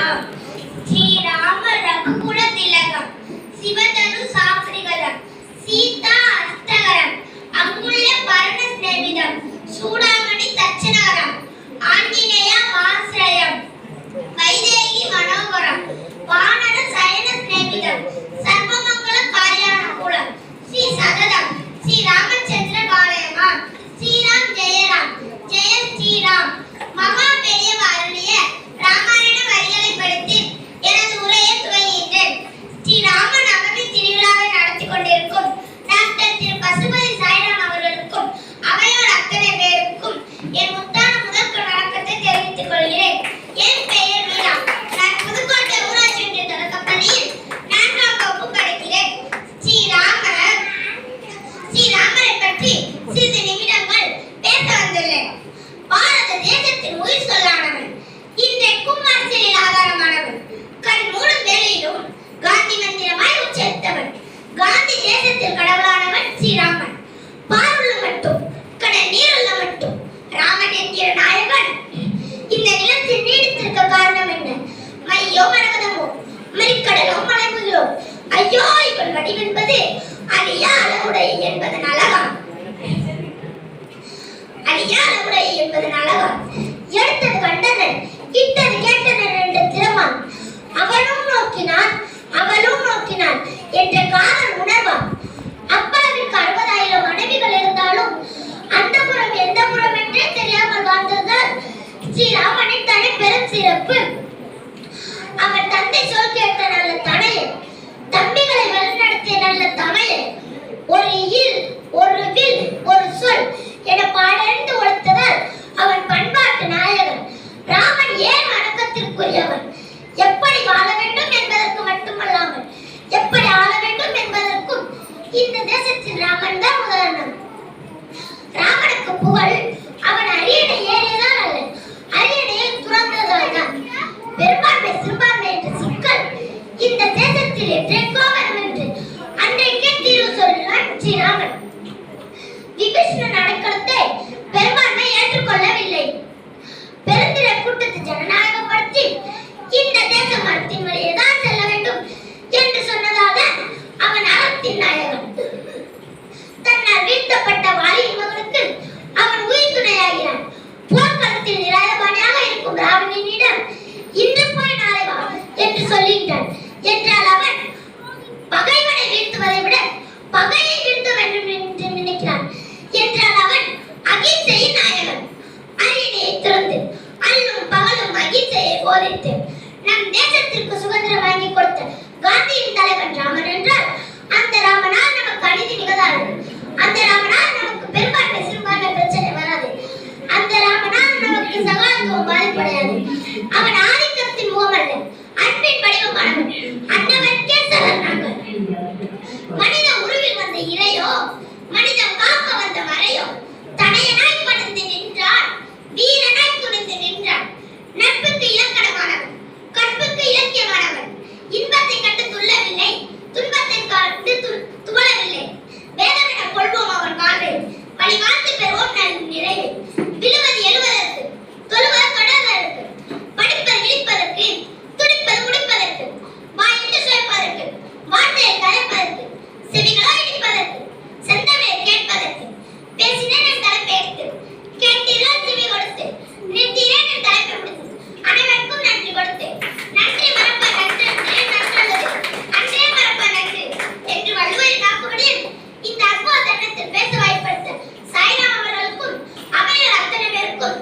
ராம் ஸ்ரீராம ரகுகுல திலகம் சிவதனு சாஸ்திரிகரம் சீதா அஸ்தகரம் அங்குல்ய பரண ஸ்நேகிதம் சூடாமணி தட்சணகரம் ஆஞ்சநேய ஆஸ்ரயம் வைதேகி மனோகரம் வானர சயன ஸ்நேகிதம் சர்வமங்கள காரியானுகூலம் ஸ்ரீ சததம் ஸ்ரீ ராமச்சந்திர பாலயமா ஸ்ரீராம் ஜெயராம் ஜெய ஸ்ரீராம். மகா பெரியவ அருளிய ராமாயண வரிகளை படித்து எனது உரையை துவங்குகின்றேன். ஸ்ரீ ராம நவமி திருவிழாவை நடத்தி கொண்டிருக்கும் டாக்டர் திரு பசுபதி சாய்ராம் அவர்களுக்கும் அவையோர் அத்தனை பேருக்கும் என் முத்தான முதல் வணக்கத்தை தெரிவித்துக் கொள்கிறேன். என் பெயர் மீரா. நான் புதுக்கோட்டை ஊராட்சி ஒன்றிய தொடக்கப்பள்ளியில் 4ஆம் வகுப்பு படிக்கிறேன். ஸ்ரீராமரை பற்றி சிறிது நிமிடங்கள் பேச வந்துள்ளேன். பாரத தேசத்தின் உயிர் சொல்லானவன், இன்றைக்கும் அரசியலில் ஆதாரமானவன், கண் மூடும் வேளையிலும் காந்தி மந்திரமாய் உச்சரித்தவன், காந்தி தேசத்தில் கடவுளானவன் ஸ்ரீராமன். பாருள்ள மட்டும் கடல் நீருள்ள மட்டும் ராமன் என்கிற நாயகன் இந்த நிலத்தில் நீடித்திருக்க காரணம் என்ன? மையோ மரகதமோ மறிக்கடலோ மலைமுகிலோ ஐயோ இவள் வடிவென்பது அழியா அளவுடைய என்பதன் அழகாம். எடுத்தது கண்டனர் இட்டது கேட்டனர் என்ற திறமாம். அவனும் நோக்கினான் அவளும் நோக்கினான் என்ற காதல் உணர்வாம். அப்பாவிற்கு 60,000 மனைவிகள் இருந்தாலும் அந்த புறம் எந்த புறம் என்றே தெரியாமல் வாழ்ந்ததால் ஸ்ரீராமனின் தனி பெரும் சிறப்பு. அவன் தந்தை சொல் கேட்ட நல்ல தனையன், தம்பிகளை வழிநடத்திய நல்ல தமையன், ஒரு இல் ஒரு வில் ஒரு சொல் என பாடறிந்து ஒழுத்ததால் அவன் பண்பாட்டு நாயகன். ராமன் ஏன் வணக்கத்திற்குரியவன்? எப்படி வாழ வேண்டும் என்பதற்கு மட்டுமல்லாமல் எப்படி ஆள வேண்டும் என்பதற்கும் இந்த தேசத்தில் ராமன் தான் உதாரணம். ராமனுக்கு புகழ் அவன் அரியணை ஏறியதால் அல்ல, அரியணையை துறந்ததால் தான். பெரும்பான்மை சிறுபான்மை என்ற சிக்கல் இந்த தேசத்தில் என்றைக்கோ வரும் என்று அன்றைக்கே தீர்வு சொல்கிறான் ஸ்ரீராமன். விபீஷணன் அடைக்கலத்தை பெரும்பான்மை ஏற்றுக்கொள்ளவில்லை. பெருந்திர கூட்டத்தை ஜனநாயகப்படுத்தி இந்த தேச மரத்தின் வழியே தான் செல்ல வேண்டும் என்று சொன்னதாக அவன் அறத்தின் நாயகன். தன்னால் வீழ்த்தப்பட்ட வாலியின் மகனுக்கு அவன் உயிர் துணையாகிறான். போர்க்களத்தில் நிராயுதபாணியாக இருக்கும் ராவணனிடம் இன்று போய் நாளை வா என்று சொல்லுகிறான். என்றால் அவன் பகைவனை வீழ்த்துவதை விட பகையை வீழ்த்த வேண்டும் என்று நினைக்கிறான். என்றால் அவன் அகிம்சையின் நாயகன். அரியணையை திறந்து அல்லும் பகலும் அகிம்சையை போதித்து நம் தேசத்திற்கு சுதந்திரம் வாங்கி கொடுத்த காந்தியின் தலைவன் ராமன் என்றால் அந்த ராமனால் நமக்கு அநீதி நிகழாது. அந்த ராமனால் நமக்கு பெரும்பான்மை சிறுபான்மை பிரச்சனை வராது. அந்த ராமனால் நமக்கு சகாத்துவம் பாதிப்படையாது. அவன் ஆதிக்கத்தின் முகமல்ல, அன்பின் வடிவமானவன். அன்னவனுக்கே சரணாங்கள். மனித உருவில் வந்த இறையோ மனிதம் காக்க வந்த மறையோ தனையனாய் பணிந்து நின்றான், வீரனாய் துணிந்து நின்றான். நட்புக்கு இலக்கணமானவன், கற்புக்கு இலக்கியமானவன். இன்பத்தை கண்டு துள்ளவில்லை, துன்பத்தை கண்டு துவளவில்லை. வேதமென கொள்வோம் அவன் வாழ்வில், வழிகாத்து பெறுவோம் நல் நிறைவு. விழுவது எழுவதற்கு, தொழுவது தொடர்வதற்கு, படிப்பது விழிப்பதற்கு, துடிப்பது முடிப்பதற்கு, வாயிட்டு சுவைப்பதற்கு, வார்த்தையை கலைப்பதற்கு, செவிகளோ இடிப்பதற்கு, செந்தமிழை கேட்பதற்கு. பேசினேன் என் தலைப்பை எடுத்து, கேட்டீர்கள் செவி கொடுத்து, நிறுத்தீரேன் என் தலைப்பை முடித்து, அனைவருக்கும் நன்றி கொடுத்து, நன்றி மறப்ப நன்றி நன்றல்லது, அன்றே மறப்ப நன்றி என்று வள்ளுவரின் காப்புகளில் இந்த அற்புத தருணத்தில் பேச வாய்ப்படுத்த சாய்ராம் அவர்களுக்கும் அவையோர் அத்தனை பேருக்கும்